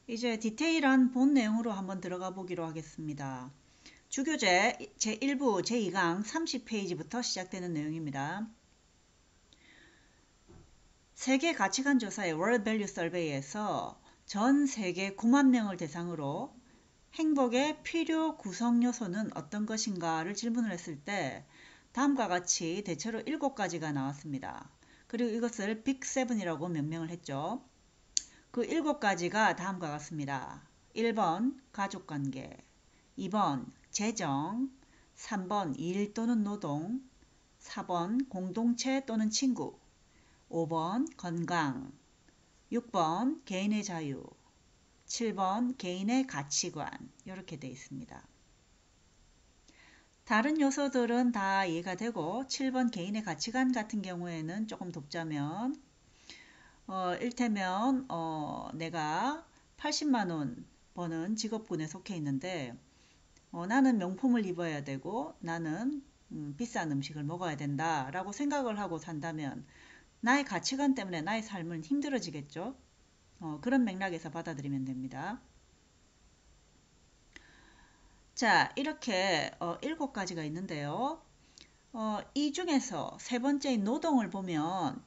이제 디테일한 본 내용으로 한번 들어가 보기로 하겠습니다. 주교재 제1부 제2강 30페이지부터 시작되는 내용입니다. 세계 가치관 조사의 World Value Survey에서 전 세계 9만 명을 대상으로 행복의 필요 구성 요소는 어떤 것인가를 질문을 했을 때 다음과 같이 대체로 7가지가 나왔습니다. 그리고 이것을 빅7이라고 명명을 했죠. 그 7가지가 다음과 같습니다. 1번 가족관계, 2번 재정, 3번 일 또는 노동, 4번 공동체 또는 친구, 5번 건강, 6번 개인의 자유, 7번 개인의 가치관 이렇게 되어 있습니다. 다른 요소들은 다 이해가 되고 7번 개인의 가치관 같은 경우에는 조금 돕자면 일테면 내가 80만원 버는 직업군에 속해 있는데 나는 명품을 입어야 되고 나는 비싼 음식을 먹어야 된다 라고 생각을 하고 산다면 나의 가치관 때문에 나의 삶은 힘들어지겠죠. 그런 맥락에서 받아들이면 됩니다. 자, 이렇게 7가지가 있는데요. 이 중에서 세 번째인 노동을 보면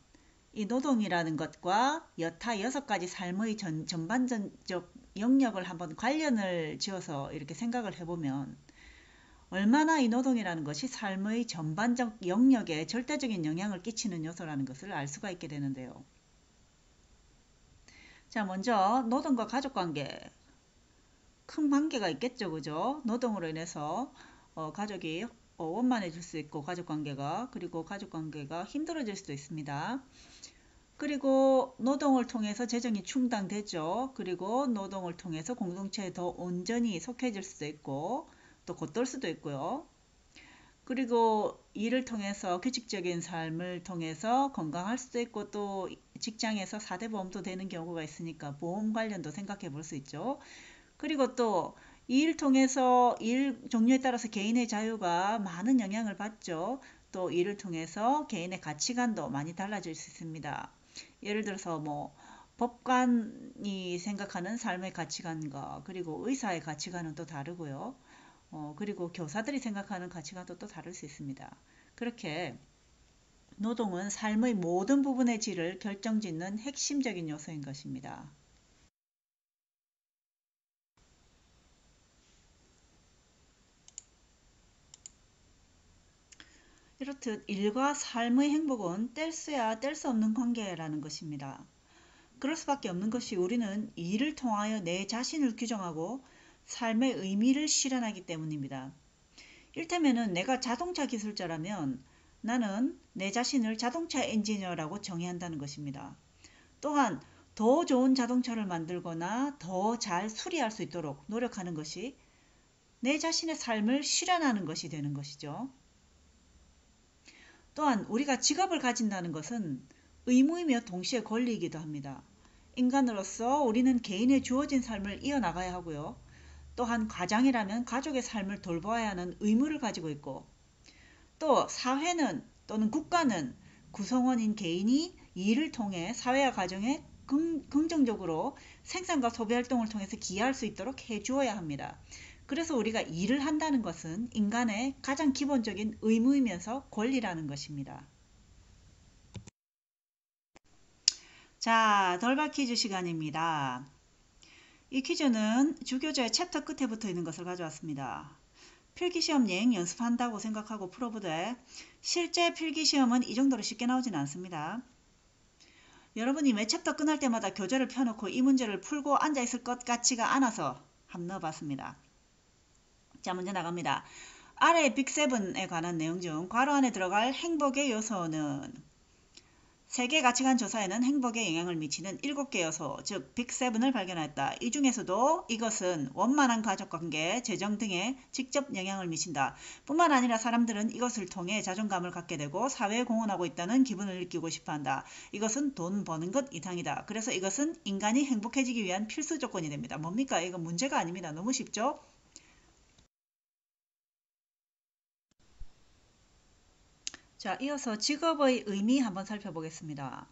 이 노동이라는 것과 여타 6가지 삶의 전반적 영역을 한번 관련을 지어서 이렇게 생각을 해보면 얼마나 이 노동이라는 것이 삶의 전반적 영역에 절대적인 영향을 끼치는 요소라는 것을 알 수가 있게 되는데요. 자, 먼저 노동과 가족관계. 큰 관계가 있겠죠, 그죠? 노동으로 인해서 가족이 원만해질 수 있고 가족관계가 그리고 가족관계가 힘들어질 수도 있습니다. 그리고 노동을 통해서 재정이 충당되죠. 그리고 노동을 통해서 공동체에 더 온전히 속해질 수도 있고 또 겉돌 수도 있고요. 그리고 일을 통해서 규칙적인 삶을 통해서 건강할 수도 있고 또 직장에서 4대 보험도 되는 경우가 있으니까 보험 관련도 생각해 볼 수 있죠. 그리고 또 일 통해서 일 종류에 따라서 개인의 자유가 많은 영향을 받죠. 또 일을 통해서 개인의 가치관도 많이 달라질 수 있습니다. 예를 들어서 뭐 법관이 생각하는 삶의 가치관과 그리고 의사의 가치관은 또 다르고요. 그리고 교사들이 생각하는 가치관도 또 다를 수 있습니다. 그렇게 노동은 삶의 모든 부분의 질을 결정짓는 핵심적인 요소인 것입니다. 이렇듯 일과 삶의 행복은 뗄 수야 뗄 수 없는 관계라는 것입니다. 그럴 수밖에 없는 것이 우리는 일을 통하여 내 자신을 규정하고 삶의 의미를 실현하기 때문입니다. 일테면은 내가 자동차 기술자라면 나는 내 자신을 자동차 엔지니어라고 정의한다는 것입니다. 또한 더 좋은 자동차를 만들거나 더 잘 수리할 수 있도록 노력하는 것이 내 자신의 삶을 실현하는 것이 되는 것이죠. 또한 우리가 직업을 가진다는 것은 의무이며 동시에 권리이기도 합니다. 인간으로서 우리는 개인의 주어진 삶을 이어나가야 하고요. 또한 가장이라면 가족의 삶을 돌보아야 하는 의무를 가지고 있고 또 사회는 또는 국가는 구성원인 개인이 일을 통해 사회와 가정에 긍정적으로 생산과 소비 활동을 통해서 기여할 수 있도록 해주어야 합니다. 그래서 우리가 일을 한다는 것은 인간의 가장 기본적인 의무이면서 권리라는 것입니다. 자, 돌발 퀴즈 시간입니다. 이 퀴즈는 주교재 챕터 끝에 붙어 있는 것을 가져왔습니다. 필기시험 예행 연습한다고 생각하고 풀어보되 실제 필기시험은 이 정도로 쉽게 나오진 않습니다. 여러분이 매 챕터 끝날 때마다 교재를 펴놓고 이 문제를 풀고 앉아있을 것 같지가 않아서 한번 넣어봤습니다. 자, 문제 나갑니다. 아래 빅7에 관한 내용 중 괄호 안에 들어갈 행복의 요소는 세계 가치관 조사에는 행복에 영향을 미치는 7개 요소, 즉 빅7을 발견했다. 이 중에서도 이것은 원만한 가족관계, 재정 등에 직접 영향을 미친다. 뿐만 아니라 사람들은 이것을 통해 자존감을 갖게 되고 사회에 공헌하고 있다는 기분을 느끼고 싶어한다. 이것은 돈 버는 것 이상이다. 그래서 이것은 인간이 행복해지기 위한 필수 조건이 됩니다. 뭡니까? 이거 문제가 아닙니다. 너무 쉽죠? 자, 이어서 직업의 의미 한번 살펴보겠습니다.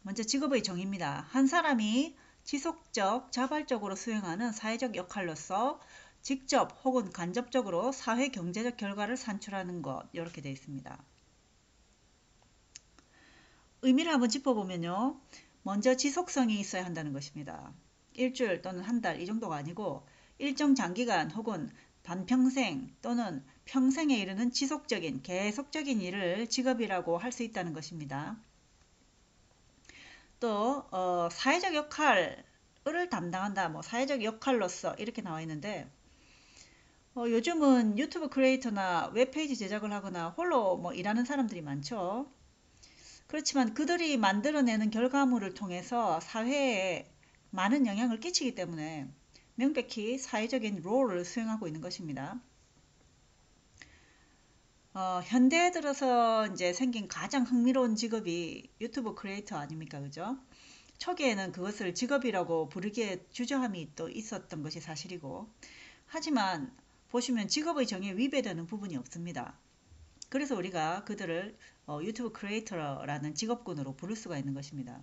먼저 직업의 정의입니다. 한 사람이 지속적, 자발적으로 수행하는 사회적 역할로서 직접 혹은 간접적으로 사회 경제적 결과를 산출하는 것, 이렇게 되어 있습니다. 의미를 한번 짚어보면요. 먼저 지속성이 있어야 한다는 것입니다. 일주일 또는 한 달 이 정도가 아니고 일정 장기간 혹은 반평생 또는 평생에 이르는 지속적인 계속적인 일을 직업이라고 할 수 있다는 것입니다. 또 사회적 역할을 담당한다. 뭐 사회적 역할로서 이렇게 나와 있는데 요즘은 유튜브 크리에이터나 웹페이지 제작을 하거나 홀로 뭐 일하는 사람들이 많죠. 그렇지만 그들이 만들어내는 결과물을 통해서 사회에 많은 영향을 끼치기 때문에 명백히 사회적인 롤을 수행하고 있는 것입니다. 현대에 들어서 이제 생긴 가장 흥미로운 직업이 유튜브 크리에이터 아닙니까? 그죠? 초기에는 그것을 직업이라고 부르기에 주저함이 또 있었던 것이 사실이고, 하지만 보시면 직업의 정의에 위배되는 부분이 없습니다. 그래서 우리가 그들을 유튜브 크리에이터라는 직업군으로 부를 수가 있는 것입니다.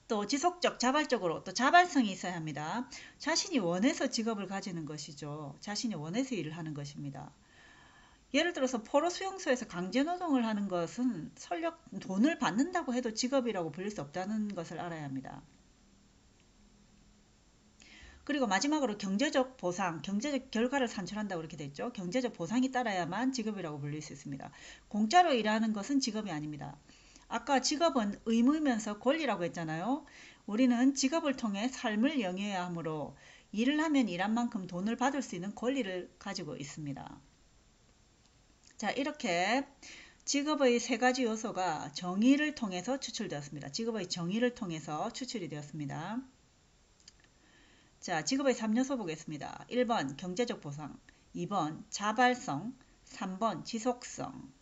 또 지속적, 자발적으로 또 자발성이 있어야 합니다. 자신이 원해서 직업을 가지는 것이죠. 자신이 원해서 일을 하는 것입니다. 예를 들어서 포로 수용소에서 강제노동을 하는 것은 설령 돈을 받는다고 해도 직업이라고 불릴 수 없다는 것을 알아야 합니다. 그리고 마지막으로 경제적 보상, 경제적 결과를 산출한다고 이렇게 됐죠. 경제적 보상이 따라야만 직업이라고 불릴 수 있습니다. 공짜로 일하는 것은 직업이 아닙니다. 아까 직업은 의무이면서 권리라고 했잖아요. 우리는 직업을 통해 삶을 영위해야 하므로 일을 하면 일한 만큼 돈을 받을 수 있는 권리를 가지고 있습니다. 자, 이렇게 직업의 세 가지 요소가 정의를 통해서 추출되었습니다. 직업의 정의를 통해서 추출이 되었습니다. 자, 직업의 3요소 보겠습니다. 1번 경제적 보상, 2번 자발성, 3번 지속성.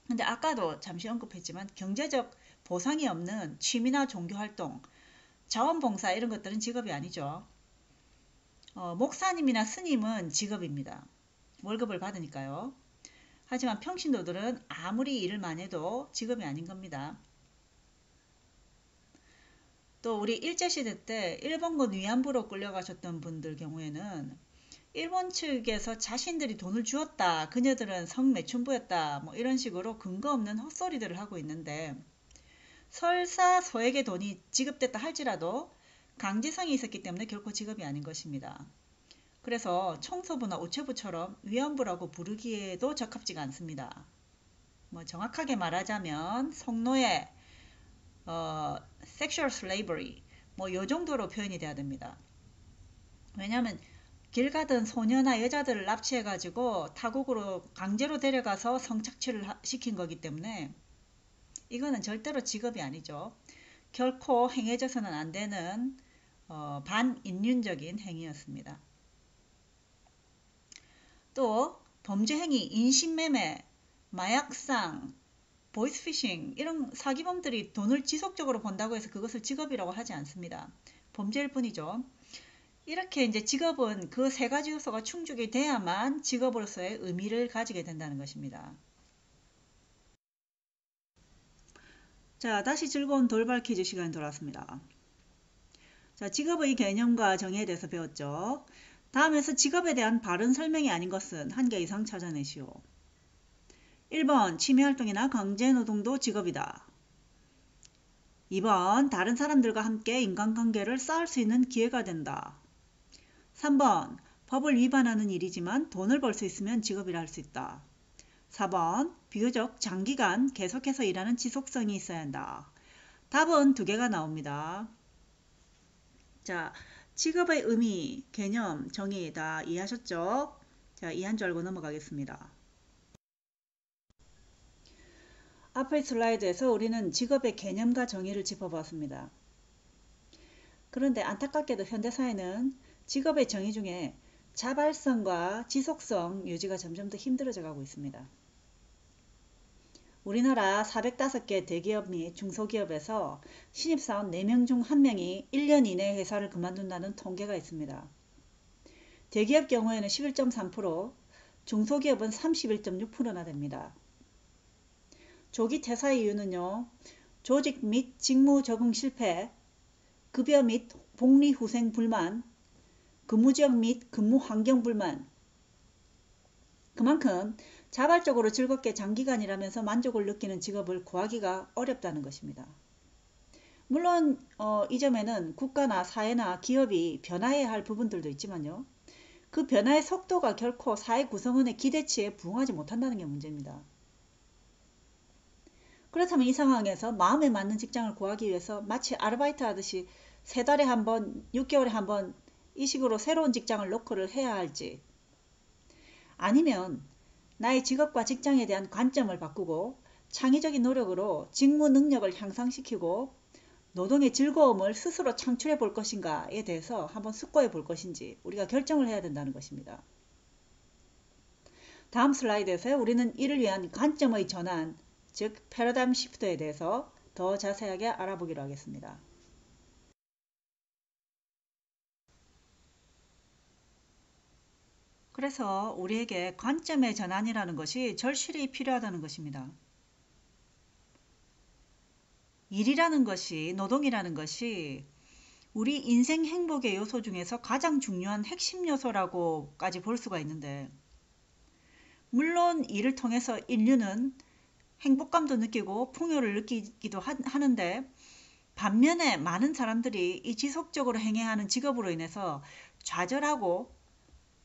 근데 아까도 잠시 언급했지만 경제적 보상이 없는 취미나 종교활동, 자원봉사 이런 것들은 직업이 아니죠. 목사님이나 스님은 직업입니다. 월급을 받으니까요. 하지만 평신도들은 아무리 일을 많이 해도 직업이 아닌 겁니다. 또 우리 일제시대 때 일본군 위안부로 끌려가셨던 분들 경우에는 일본 측에서 자신들이 돈을 주었다, 그녀들은 성매춘부였다, 뭐 이런 식으로 근거 없는 헛소리들을 하고 있는데, 설사 소액의 돈이 지급됐다 할지라도 강제성이 있었기 때문에 결코 직업이 아닌 것입니다. 그래서 청소부나 우체부처럼 위안부라고 부르기에도 적합지가 않습니다. 뭐 정확하게 말하자면 성노예, sexual slavery, 뭐 요 정도로 표현이 돼야 됩니다. 왜냐하면 길 가던 소녀나 여자들을 납치해가지고 타국으로 강제로 데려가서 성착취를 시킨 거기 때문에 이거는 절대로 직업이 아니죠. 결코 행해져서는 안 되는 반인륜적인 행위였습니다. 또 범죄 행위, 인신매매, 마약상, 보이스피싱 이런 사기범들이 돈을 지속적으로 번다고 해서 그것을 직업이라고 하지 않습니다. 범죄일 뿐이죠. 이렇게 이제 직업은 그 세 가지 요소가 충족이 돼야만 직업으로서의 의미를 가지게 된다는 것입니다. 자, 다시 즐거운 돌발 퀴즈 시간이 돌아왔습니다. 자, 직업의 개념과 정의에 대해서 배웠죠. 다음에서 직업에 대한 바른 설명이 아닌 것은 한 개 이상 찾아내시오. 1번 취미활동이나 강제노동도 직업이다. 2번 다른 사람들과 함께 인간관계를 쌓을 수 있는 기회가 된다. 3번 법을 위반하는 일이지만 돈을 벌 수 있으면 직업이라 할 수 있다. 4번 비교적 장기간 계속해서 일하는 지속성이 있어야 한다. 답은 두 개가 나옵니다. 자, 직업의 의미, 개념, 정의 다 이해하셨죠? 자, 이해한 줄 알고 넘어가겠습니다. 앞의 슬라이드에서 우리는 직업의 개념과 정의를 짚어보았습니다. 그런데 안타깝게도 현대사회는 직업의 정의 중에 자발성과 지속성 유지가 점점 더 힘들어져 가고 있습니다. 우리나라 405개 대기업 및 중소기업에서 신입사원 4명 중 1명이 1년 이내에 회사를 그만둔다는 통계가 있습니다. 대기업 경우에는 11.3%, 중소기업은 31.6%나 됩니다. 조기 퇴사 이유는요, 조직 및 직무 적응 실패, 급여 및 복리 후생 불만, 근무 지역 및 근무 환경 불만. 그만큼 자발적으로 즐겁게 장기간 일하면서 만족을 느끼는 직업을 구하기가 어렵다는 것입니다. 물론 이 점에는 국가나 사회나 기업이 변화해야 할 부분들도 있지만요. 그 변화의 속도가 결코 사회 구성원의 기대치에 부응하지 못한다는 게 문제입니다. 그렇다면 이 상황에서 마음에 맞는 직장을 구하기 위해서 마치 아르바이트 하듯이 3달에 한 번, 6개월에 한 번 이 식으로 새로운 직장을 노크를 해야 할지, 아니면 나의 직업과 직장에 대한 관점을 바꾸고 창의적인 노력으로 직무 능력을 향상시키고 노동의 즐거움을 스스로 창출해 볼 것인가에 대해서 한번 숙고해 볼 것인지 우리가 결정을 해야 된다는 것입니다. 다음 슬라이드에서 우리는 이를 위한 관점의 전환, 즉 패러다임 시프트에 대해서 더 자세하게 알아보기로 하겠습니다. 그래서 우리에게 관점의 전환이라는 것이 절실히 필요하다는 것입니다. 일이라는 것이, 노동이라는 것이 우리 인생 행복의 요소 중에서 가장 중요한 핵심 요소라고까지 볼 수가 있는데, 물론 이를 통해서 인류는 행복감도 느끼고 풍요를 느끼기도 하는데, 반면에 많은 사람들이 이 지속적으로 행해야 하는 직업으로 인해서 좌절하고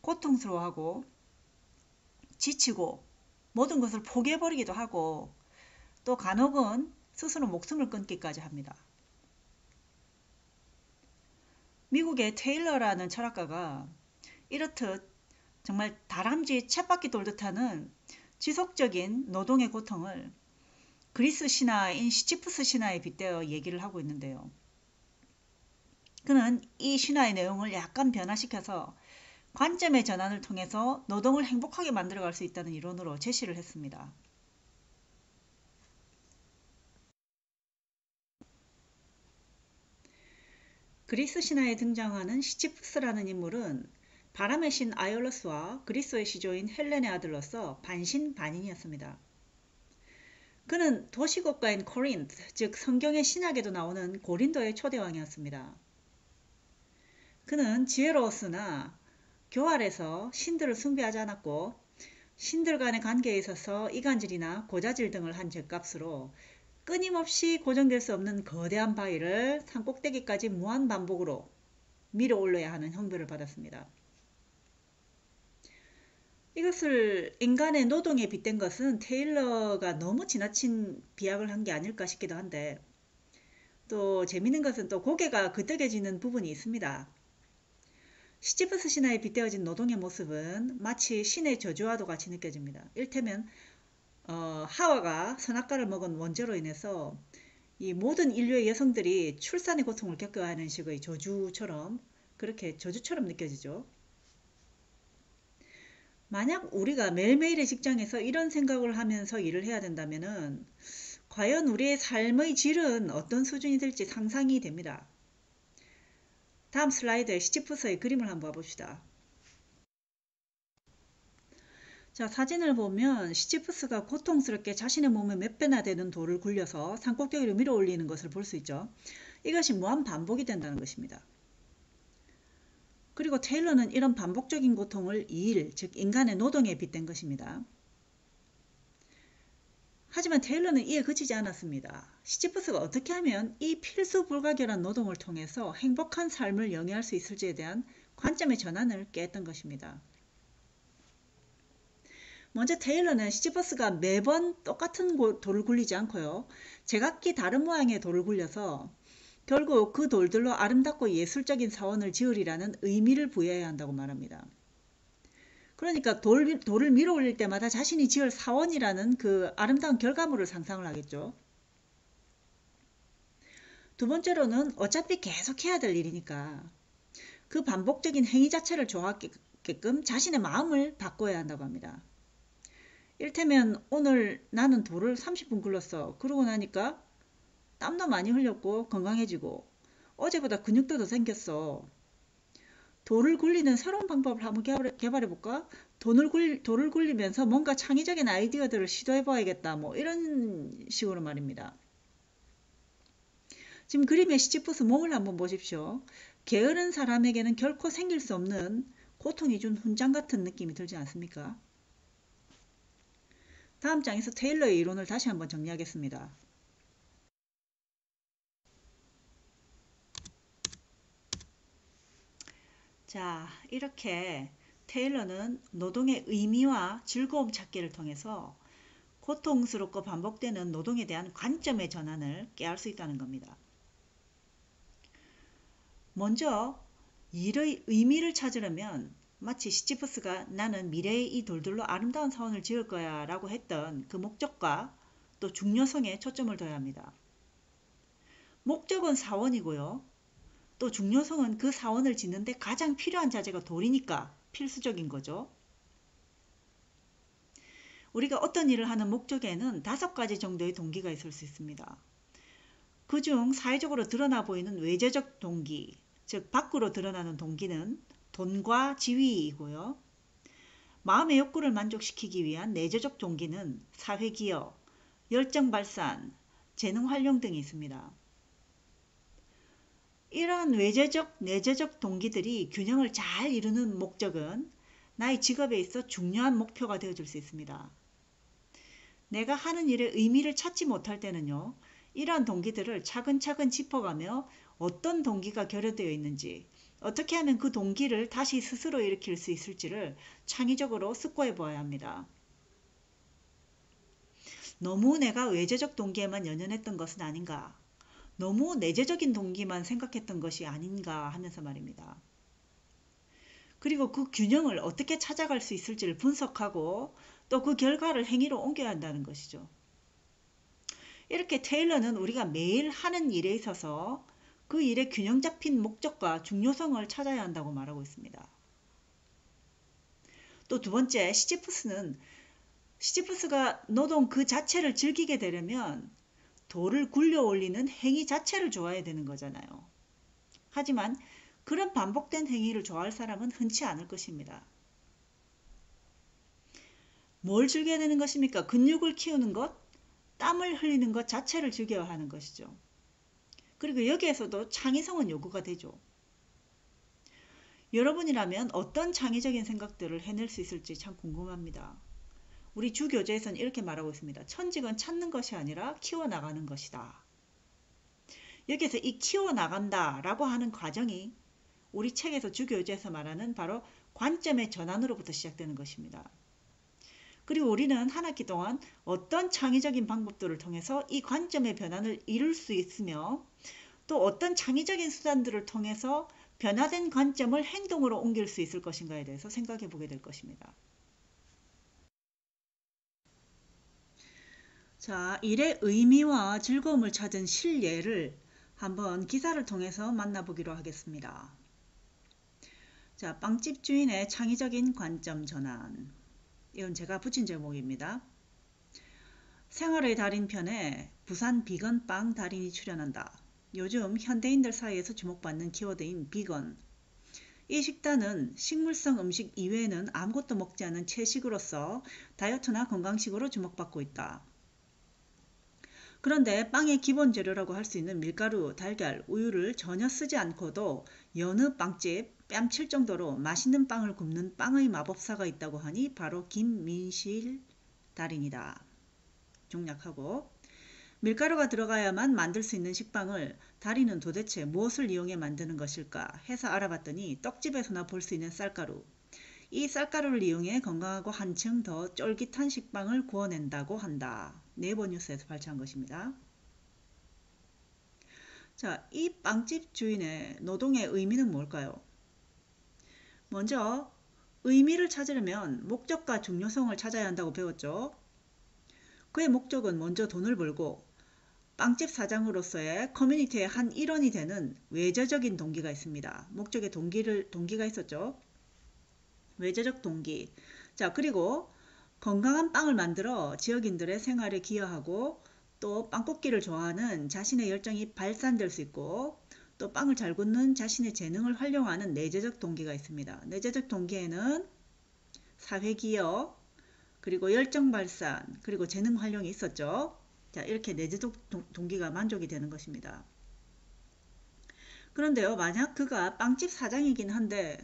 고통스러워하고 지치고 모든 것을 포기해버리기도 하고, 또 간혹은 스스로 목숨을 끊기까지 합니다. 미국의 테일러라는 철학가가 이렇듯 정말 다람쥐 쳇바퀴 돌듯 하는 지속적인 노동의 고통을 그리스 신화인 시지프스 신화에 빗대어 얘기를 하고 있는데요. 그는 이 신화의 내용을 약간 변화시켜서 관점의 전환을 통해서 노동을 행복하게 만들어갈 수 있다는 이론으로 제시를 했습니다. 그리스 신화에 등장하는 시지프스라는 인물은 바람의 신 아이올러스와 그리스의 시조인 헬렌의 아들로서 반신반인이었습니다. 그는 도시국가인 코린트, 즉 성경의 신약에도 나오는 고린도의 초대왕이었습니다. 그는 지혜로웠으나 교활해서 신들을 숭배하지 않았고, 신들 간의 관계에 있어서 이간질이나 고자질 등을 한 죄값으로 끊임없이 고정될 수 없는 거대한 바위를 산 꼭대기까지 무한 반복으로 밀어 올려야 하는 형벌을 받았습니다. 이것을 인간의 노동에 빗댄 것은 테일러가 너무 지나친 비약을 한 게 아닐까 싶기도 한데, 또 재밌는 것은 또 고개가 끄덕여지는 부분이 있습니다. 시지프스 신화에 빗대어진 노동의 모습은 마치 신의 저주와도 같이 느껴집니다. 이를테면 하와가 선악과를 먹은 원죄로 인해서 이 모든 인류의 여성들이 출산의 고통을 겪어야 하는 식의 저주처럼, 그렇게 저주처럼 느껴지죠. 만약 우리가 매일매일의 직장에서 이런 생각을 하면서 일을 해야 된다면은 과연 우리의 삶의 질은 어떤 수준이 될지 상상이 됩니다. 다음 슬라이드에 시지프스의 그림을 한번 봐봅시다. 자, 사진을 보면 시지프스가 고통스럽게 자신의 몸에 몇 배나 되는 돌을 굴려서 산꼭대기로 밀어 올리는 것을 볼 수 있죠. 이것이 무한 반복이 된다는 것입니다. 그리고 테일러는 이런 반복적인 고통을 일, 즉 인간의 노동에 빗댄 것입니다. 하지만 테일러는 이에 그치지 않았습니다. 시지프스가 어떻게 하면 이 필수 불가결한 노동을 통해서 행복한 삶을 영위할 수 있을지에 대한 관점의 전환을 꾀했던 것입니다. 먼저 테일러는 시지퍼스가 매번 똑같은 돌을 굴리지 않고요, 제각기 다른 모양의 돌을 굴려서 결국 그 돌들로 아름답고 예술적인 사원을 지으리라는 의미를 부여해야 한다고 말합니다. 그러니까 돌을 밀어 올릴 때마다 자신이 지을 사원이라는 그 아름다운 결과물을 상상을 하겠죠. 두 번째로는 어차피 계속 해야 될 일이니까 그 반복적인 행위 자체를 좋아하게끔 자신의 마음을 바꿔야 한다고 합니다. 이를테면 오늘 나는 돌을 30분 굴렀어. 그러고 나니까 땀도 많이 흘렸고 건강해지고 어제보다 근육도 더 생겼어. 돌을 굴리는 새로운 방법을 한번 개발해볼까? 돌을 굴리면서 뭔가 창의적인 아이디어들을 시도해봐야겠다. 뭐 이런 식으로 말입니다. 지금 그림의 시지프스 몸을 한번 보십시오. 게으른 사람에게는 결코 생길 수 없는 고통이 준 훈장 같은 느낌이 들지 않습니까? 다음 장에서 테일러의 이론을 다시 한번 정리하겠습니다. 자, 이렇게 테일러는 노동의 의미와 즐거움 찾기를 통해서 고통스럽고 반복되는 노동에 대한 관점의 전환을 깨할 수 있다는 겁니다. 먼저 일의 의미를 찾으려면 마치 시지프스가 나는 미래의 이 돌들로 아름다운 사원을 지을 거야 라고 했던 그 목적과 또 중요성에 초점을 둬야 합니다. 목적은 사원이고요. 또 중요성은 그 사원을 짓는데 가장 필요한 자재가 돌이니까 필수적인 거죠. 우리가 어떤 일을 하는 목적에는 5가지 정도의 동기가 있을 수 있습니다. 그중 사회적으로 드러나 보이는 외재적 동기, 즉 밖으로 드러나는 동기는 돈과 지위이고요. 마음의 욕구를 만족시키기 위한 내재적 동기는 사회기여, 열정 발산, 재능 활용 등이 있습니다. 이러한 외재적, 내재적 동기들이 균형을 잘 이루는 목적은 나의 직업에 있어 중요한 목표가 되어줄 수 있습니다. 내가 하는 일에 의미를 찾지 못할 때는요, 이러한 동기들을 차근차근 짚어가며 어떤 동기가 결여되어 있는지, 어떻게 하면 그 동기를 다시 스스로 일으킬 수 있을지를 창의적으로 숙고해 보아야 합니다. 너무 내가 외재적 동기에만 연연했던 것은 아닌가, 너무 내재적인 동기만 생각했던 것이 아닌가 하면서 말입니다. 그리고 그 균형을 어떻게 찾아갈 수 있을지를 분석하고 또 그 결과를 행위로 옮겨야 한다는 것이죠. 이렇게 테일러는 우리가 매일 하는 일에 있어서 그 일의 균형 잡힌 목적과 중요성을 찾아야 한다고 말하고 있습니다. 또 두 번째, 시지프스가 노동 그 자체를 즐기게 되려면 돌을 굴려 올리는 행위 자체를 좋아해야 되는 거잖아요. 하지만 그런 반복된 행위를 좋아할 사람은 흔치 않을 것입니다. 뭘 즐겨야 되는 것입니까? 근육을 키우는 것, 땀을 흘리는 것 자체를 즐겨야 하는 것이죠. 그리고 여기에서도 창의성은 요구가 되죠. 여러분이라면 어떤 창의적인 생각들을 해낼 수 있을지 참 궁금합니다. 우리 주교재에서는 이렇게 말하고 있습니다. 천직은 찾는 것이 아니라 키워나가는 것이다. 여기에서 이 키워나간다 라고 하는 과정이 우리 책에서 주교재에서 말하는 바로 관점의 전환으로부터 시작되는 것입니다. 그리고 우리는 한 학기 동안 어떤 창의적인 방법들을 통해서 이 관점의 변화를 이룰 수 있으며 또 어떤 창의적인 수단들을 통해서 변화된 관점을 행동으로 옮길 수 있을 것인가에 대해서 생각해 보게 될 것입니다. 자, 일의 의미와 즐거움을 찾은 실예를 한번 기사를 통해서 만나보기로 하겠습니다. 자, 빵집 주인의 창의적인 관점 전환. 이건 제가 붙인 제목입니다. 생활의 달인 편에 부산 비건 빵 달인이 출연한다. 요즘 현대인들 사이에서 주목받는 키워드인 비건. 이 식단은 식물성 음식 이외에는 아무것도 먹지 않은 채식으로서 다이어트나 건강식으로 주목받고 있다. 그런데 빵의 기본 재료라고 할 수 있는 밀가루, 달걀, 우유를 전혀 쓰지 않고도 여느 빵집 뺨칠 정도로 맛있는 빵을 굽는 빵의 마법사가 있다고 하니 바로 김민실 달인이다. 중략하고 밀가루가 들어가야만 만들 수 있는 식빵을 달인은 도대체 무엇을 이용해 만드는 것일까 해서 알아봤더니 떡집에서나 볼 수 있는 쌀가루. 이 쌀가루를 이용해 건강하고 한층 더 쫄깃한 식빵을 구워낸다고 한다. 네이버 뉴스에서 발췌한 것입니다. 자, 이 빵집 주인의 노동의 의미는 뭘까요? 먼저 의미를 찾으려면 목적과 중요성을 찾아야 한다고 배웠죠. 그의 목적은 먼저 돈을 벌고 빵집 사장으로서의 커뮤니티의 한 일원이 되는 외재적인 동기가 있습니다. 목적의 동기가 있었죠. 외재적 동기. 자, 그리고 건강한 빵을 만들어 지역인들의 생활에 기여하고 또 빵 굽기를 좋아하는 자신의 열정이 발산될 수 있고 또 빵을 잘 굽는 자신의 재능을 활용하는 내재적 동기가 있습니다. 내재적 동기에는 사회기여, 그리고 열정 발산, 그리고 재능 활용이 있었죠. 자, 이렇게 내재적 동기가 만족이 되는 것입니다. 그런데요, 만약 그가 빵집 사장이긴 한데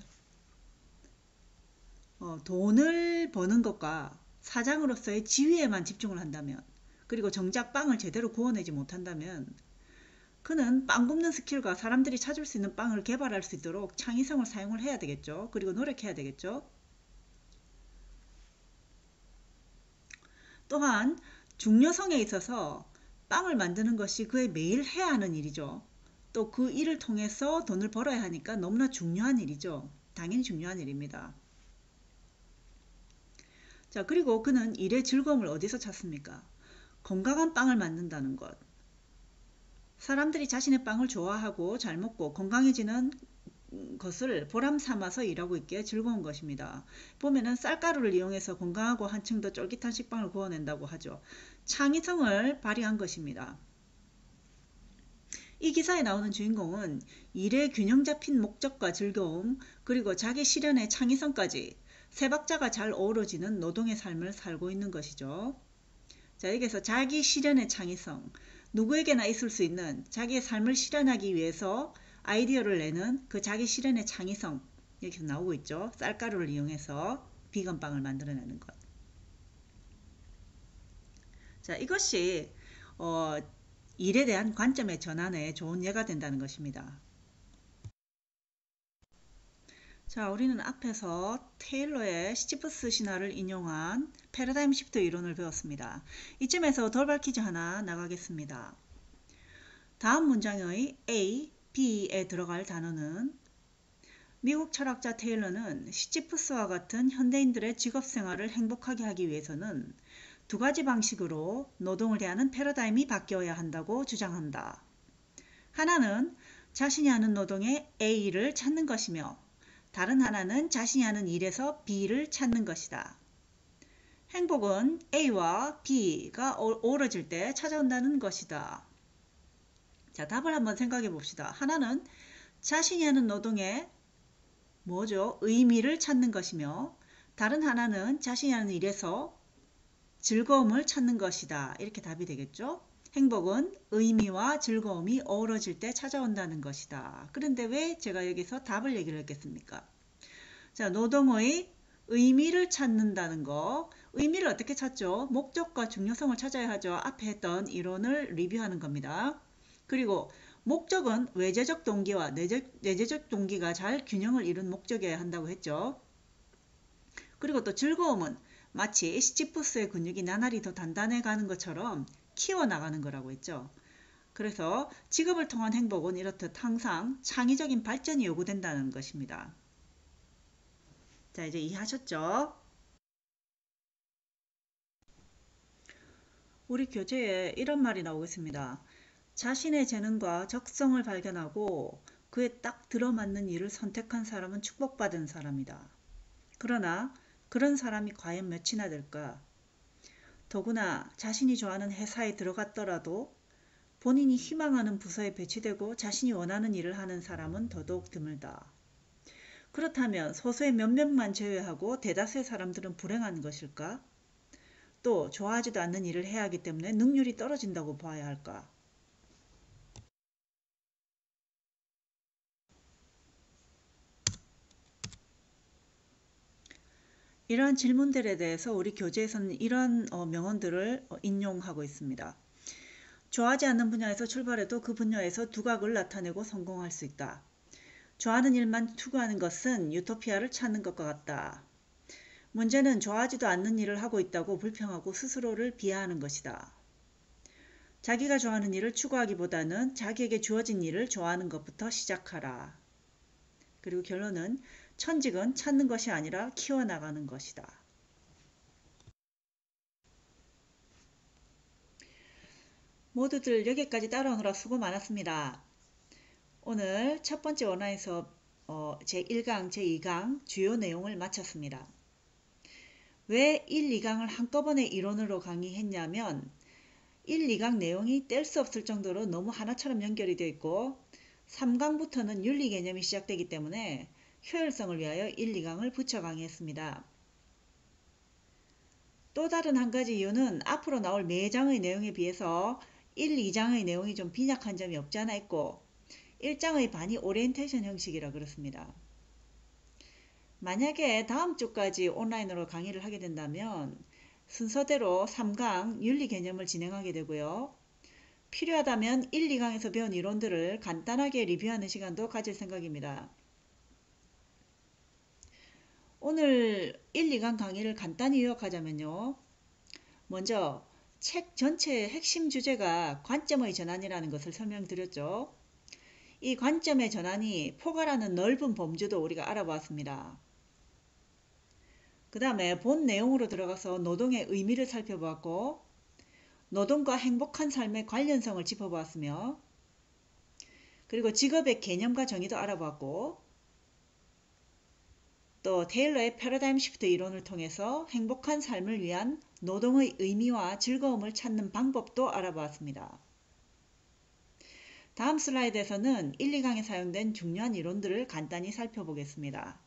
돈을 버는 것과 사장으로서의 지위에만 집중을 한다면, 그리고 정작 빵을 제대로 구워내지 못한다면 그는 빵 굽는 스킬과 사람들이 찾을 수 있는 빵을 개발할 수 있도록 창의성을 사용을 해야 되겠죠. 그리고 노력해야 되겠죠. 또한 중요성에 있어서 빵을 만드는 것이 그의 매일 해야 하는 일이죠. 또 그 일을 통해서 돈을 벌어야 하니까 너무나 중요한 일이죠. 당연히 중요한 일입니다. 자, 그리고 그는 일의 즐거움을 어디서 찾습니까? 건강한 빵을 만든다는 것. 사람들이 자신의 빵을 좋아하고 잘 먹고 건강해지는 것을 보람 삼아서 일하고 있기에 즐거운 것입니다. 보면은 쌀가루를 이용해서 건강하고 한층 더 쫄깃한 식빵을 구워낸다고 하죠. 창의성을 발휘한 것입니다. 이 기사에 나오는 주인공은 일의 균형 잡힌 목적과 즐거움, 그리고 자기 실현의 창의성까지 세 박자가 잘 어우러지는 노동의 삶을 살고 있는 것이죠. 자, 여기서 자기 실현의 창의성, 누구에게나 있을 수 있는 자기의 삶을 실현하기 위해서 아이디어를 내는 그 자기 실현의 창의성, 여기서 나오고 있죠. 쌀가루를 이용해서 비건빵을 만들어내는 것. 자, 이것이 일에 대한 관점의 전환에 좋은 예가 된다는 것입니다. 자, 우리는 앞에서 테일러의 시지프스 신화를 인용한 패러다임 시프트 이론을 배웠습니다. 이쯤에서 돌발 퀴즈 하나 나가겠습니다. 다음 문장의 A, B에 들어갈 단어는 미국 철학자 테일러는 시지프스와 같은 현대인들의 직업생활을 행복하게 하기 위해서는 두 가지 방식으로 노동을 대하는 패러다임이 바뀌어야 한다고 주장한다. 하나는 자신이 하는 노동의 A를 찾는 것이며 다른 하나는 자신이 하는 일에서 B를 찾는 것이다. 행복은 A와 B가 어우러질 때 찾아온다는 것이다. 자, 답을 한번 생각해 봅시다. 하나는 자신이 하는 노동의 뭐죠? 의미를 찾는 것이며 다른 하나는 자신이 하는 일에서 즐거움을 찾는 것이다. 이렇게 답이 되겠죠? 행복은 의미와 즐거움이 어우러질 때 찾아온다는 것이다. 그런데 왜 제가 여기서 답을 얘기를 했겠습니까? 자, 노동의 의미를 찾는다는 거. 의미를 어떻게 찾죠? 목적과 중요성을 찾아야 하죠. 앞에 했던 이론을 리뷰하는 겁니다. 그리고 목적은 외재적 동기와 내재적 동기가 잘 균형을 이룬 목적이어야 한다고 했죠. 그리고 또 즐거움은 마치 시지프스의 근육이 나날이 더 단단해 가는 것처럼 키워나가는 거라고 했죠. 그래서 직업을 통한 행복은 이렇듯 항상 창의적인 발전이 요구된다는 것입니다. 자, 이제 이해하셨죠? 우리 교재에 이런 말이 나오겠습니다. 자신의 재능과 적성을 발견하고 그에 딱 들어맞는 일을 선택한 사람은 축복받은 사람이다. 그러나 그런 사람이 과연 몇이나 될까? 더구나 자신이 좋아하는 회사에 들어갔더라도 본인이 희망하는 부서에 배치되고 자신이 원하는 일을 하는 사람은 더더욱 드물다. 그렇다면 소수의 몇 명만 제외하고 대다수의 사람들은 불행한 것일까? 또 좋아하지도 않는 일을 해야 하기 때문에 능률이 떨어진다고 봐야 할까? 이러한 질문들에 대해서 우리 교재에서는 이런 명언들을 인용하고 있습니다. 좋아하지 않는 분야에서 출발해도 그 분야에서 두각을 나타내고 성공할 수 있다. 좋아하는 일만 추구하는 것은 유토피아를 찾는 것과 같다. 문제는 좋아하지도 않는 일을 하고 있다고 불평하고 스스로를 비하하는 것이다. 자기가 좋아하는 일을 추구하기보다는 자기에게 주어진 일을 좋아하는 것부터 시작하라. 그리고 결론은 천직은 찾는 것이 아니라 키워나가는 것이다. 모두들 여기까지 따라오느라 수고 많았습니다. 오늘 첫 번째 온라인 수업 제1강, 제2강 주요 내용을 마쳤습니다. 왜 1, 2강을 한꺼번에 이론으로 강의했냐면 1, 2강 내용이 뗄 수 없을 정도로 너무 하나처럼 연결이 되어 있고 3강부터는 윤리 개념이 시작되기 때문에 효율성을 위하여 1, 2강을 붙여 강의했습니다. 또 다른 한 가지 이유는 앞으로 나올 4장의 내용에 비해서 1, 2장의 내용이 좀 빈약한 점이 없지 않아 있고 일장의 반이 오리엔테이션 형식이라 그렇습니다. 만약에 다음 주까지 온라인으로 강의를 하게 된다면 순서대로 3강 윤리 개념을 진행하게 되고요. 필요하다면 1, 2강에서 배운 이론들을 간단하게 리뷰하는 시간도 가질 생각입니다. 오늘 1, 2강 강의를 간단히 요약하자면요. 먼저 책 전체의 핵심 주제가 관점의 전환이라는 것을 설명드렸죠. 이 관점의 전환이 포괄하는 넓은 범주도 우리가 알아보았습니다. 그 다음에 본 내용으로 들어가서 노동의 의미를 살펴보았고 노동과 행복한 삶의 관련성을 짚어보았으며 그리고 직업의 개념과 정의도 알아보았고 또 테일러의 패러다임 시프트 이론을 통해서 행복한 삶을 위한 노동의 의미와 즐거움을 찾는 방법도 알아보았습니다. 다음 슬라이드에서는 1, 2강에 사용된 중요한 이론들을 간단히 살펴보겠습니다.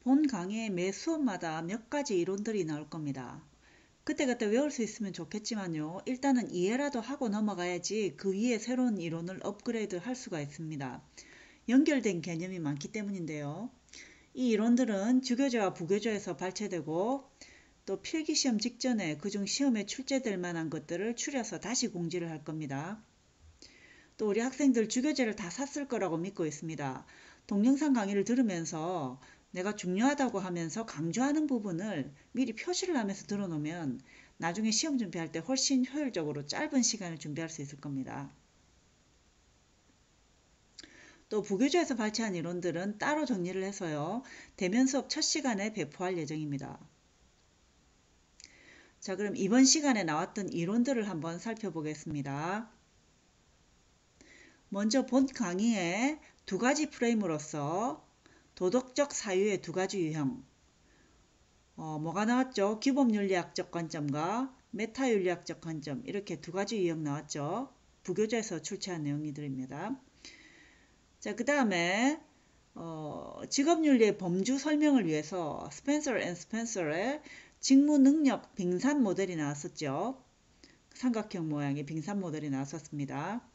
본 강의의 매 수업마다 몇 가지 이론들이 나올 겁니다. 그때그때 외울 수 있으면 좋겠지만요. 일단은 이해라도 하고 넘어가야지 그 위에 새로운 이론을 업그레이드 할 수가 있습니다. 연결된 개념이 많기 때문인데요. 이 이론들은 주교재와 부교재에서 발췌되고 또 필기시험 직전에 그중 시험에 출제될 만한 것들을 추려서 다시 공지를 할 겁니다. 또 우리 학생들 주교재를 다 샀을 거라고 믿고 있습니다. 동영상 강의를 들으면서 내가 중요하다고 하면서 강조하는 부분을 미리 표시를 하면서 들어놓으면 나중에 시험 준비할 때 훨씬 효율적으로 짧은 시간을 준비할 수 있을 겁니다. 또 부교재에서 발췌한 이론들은 따로 정리를 해서요. 대면 수업 첫 시간에 배포할 예정입니다. 자, 그럼 이번 시간에 나왔던 이론들을 한번 살펴보겠습니다. 먼저 본 강의의 두 가지 프레임으로서 도덕적 사유의 두 가지 유형, 뭐가 나왔죠? 규범윤리학적 관점과 메타윤리학적 관점, 이렇게 두 가지 유형 나왔죠. 부교재에서 출제한 내용들입니다. 자, 그 다음에 직업윤리의 범주 설명을 위해서 스펜서 앤 스펜서의 직무능력 빙산 모델이 나왔었죠. 삼각형 모양의 빙산 모델이 나왔었습니다.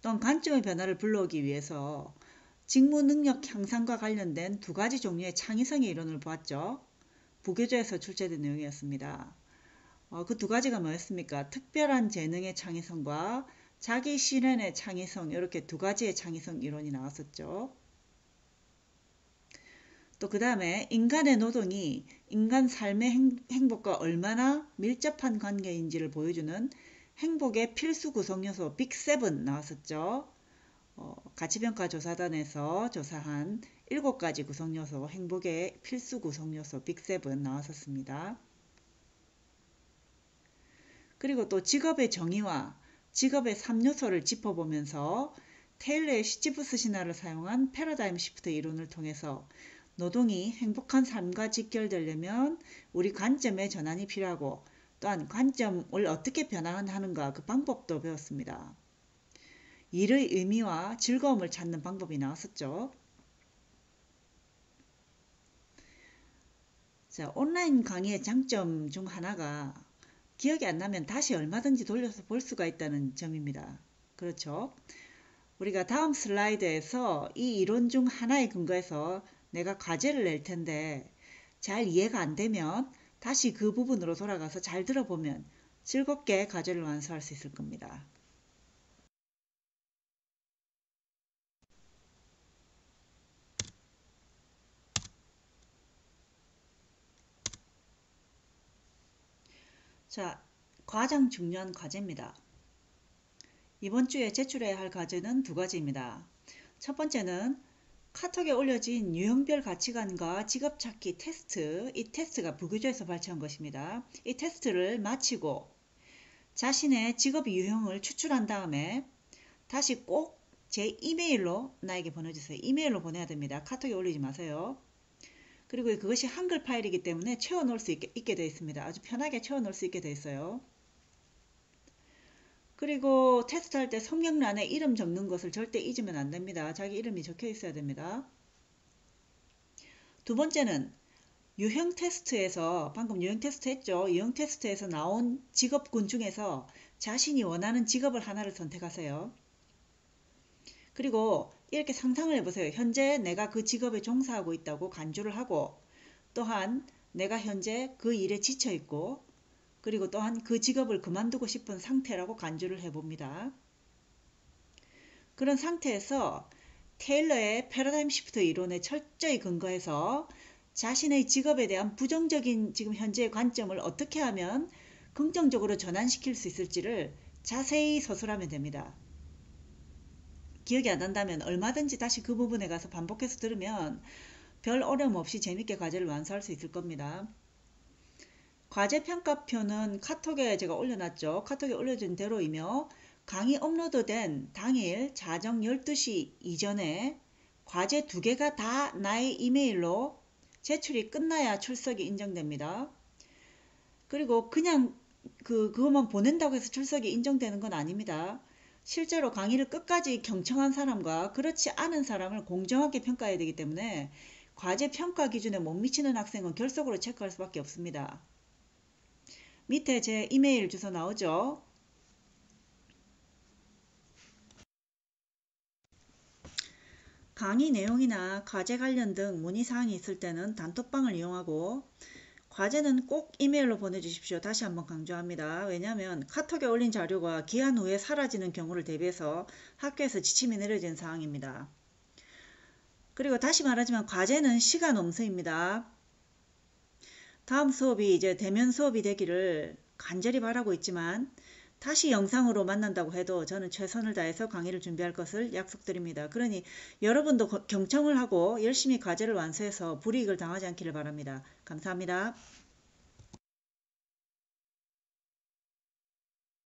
또한 관점의 변화를 불러오기 위해서 직무능력 향상과 관련된 두 가지 종류의 창의성의 이론을 보았죠. 부교재에서 출제된 내용이었습니다. 그 두 가지가 뭐였습니까? 특별한 재능의 창의성과 자기 실현의 창의성, 이렇게 두 가지의 창의성 이론이 나왔었죠. 또 그 다음에 인간의 노동이 인간 삶의 행복과 얼마나 밀접한 관계인지를 보여주는 행복의 필수 구성요소 빅7 나왔었죠. 가치평가 조사단에서 조사한 7가지 구성요소, 행복의 필수 구성요소 빅7 나왔었습니다. 그리고 또 직업의 정의와 직업의 3요소를 짚어보면서 테일러의 시지프스 신화를 사용한 패러다임 시프트 이론을 통해서 노동이 행복한 삶과 직결되려면 우리 관점의 전환이 필요하고 또한 관점을 어떻게 변화하는가 그 방법도 배웠습니다. 일의 의미와 즐거움을 찾는 방법이 나왔었죠. 자, 온라인 강의의 장점 중 하나가 기억이 안 나면 다시 얼마든지 돌려서 볼 수가 있다는 점입니다. 그렇죠? 우리가 다음 슬라이드에서 이 이론 중 하나에 근거해서 내가 과제를 낼 텐데 잘 이해가 안 되면 다시 그 부분으로 돌아가서 잘 들어보면 즐겁게 과제를 완수할 수 있을 겁니다. 자, 가장 중요한 과제입니다. 이번 주에 제출해야 할 과제는 두 가지입니다. 첫 번째는 카톡에 올려진 유형별 가치관과 직업찾기 테스트, 이 테스트가 부교재에서 발췌한 것입니다. 이 테스트를 마치고 자신의 직업 유형을 추출한 다음에 다시 꼭 제 이메일로 나에게 보내주세요. 이메일로 보내야 됩니다. 카톡에 올리지 마세요. 그리고 그것이 한글 파일이기 때문에 채워놓을 수 있게 되어 있습니다. 아주 편하게 채워놓을 수 있게 되어 있어요. 그리고 테스트할 때 성명란에 이름 적는 것을 절대 잊으면 안 됩니다. 자기 이름이 적혀 있어야 됩니다. 두 번째는 유형 테스트에서 방금 유형 테스트 했죠. 유형 테스트에서 나온 직업군 중에서 자신이 원하는 직업을 하나를 선택하세요. 그리고 이렇게 상상을 해보세요. 현재 내가 그 직업에 종사하고 있다고 간주를 하고 또한 내가 현재 그 일에 지쳐 있고 그리고 또한 그 직업을 그만두고 싶은 상태라고 간주를 해봅니다. 그런 상태에서 테일러의 패러다임 시프트 이론에 철저히 근거해서 자신의 직업에 대한 부정적인 지금 현재의 관점을 어떻게 하면 긍정적으로 전환시킬 수 있을지를 자세히 서술하면 됩니다. 기억이 안 난다면 얼마든지 다시 그 부분에 가서 반복해서 들으면 별 어려움 없이 재밌게 과제를 완수할 수 있을 겁니다. 과제 평가표는 카톡에 제가 올려놨죠. 카톡에 올려준 대로이며 강의 업로드된 당일 자정 12시 이전에 과제 2개가 다 나의 이메일로 제출이 끝나야 출석이 인정됩니다. 그리고 그냥 그것만 보낸다고 해서 출석이 인정되는 건 아닙니다. 실제로 강의를 끝까지 경청한 사람과 그렇지 않은 사람을 공정하게 평가해야 되기 때문에 과제 평가 기준에 못 미치는 학생은 결석으로 체크할 수밖에 없습니다. 밑에 제 이메일 주소 나오죠? 강의 내용이나 과제 관련 등 문의사항이 있을 때는 단톡방을 이용하고 과제는 꼭 이메일로 보내주십시오. 다시 한번 강조합니다. 왜냐하면 카톡에 올린 자료가 기한 후에 사라지는 경우를 대비해서 학교에서 지침이 내려진 사항입니다. 그리고 다시 말하지만 과제는 시간 엄수입니다. 다음 수업이 이제 대면 수업이 되기를 간절히 바라고 있지만 다시 영상으로 만난다고 해도 저는 최선을 다해서 강의를 준비할 것을 약속드립니다. 그러니 여러분도 경청을 하고 열심히 과제를 완수해서 불이익을 당하지 않기를 바랍니다. 감사합니다.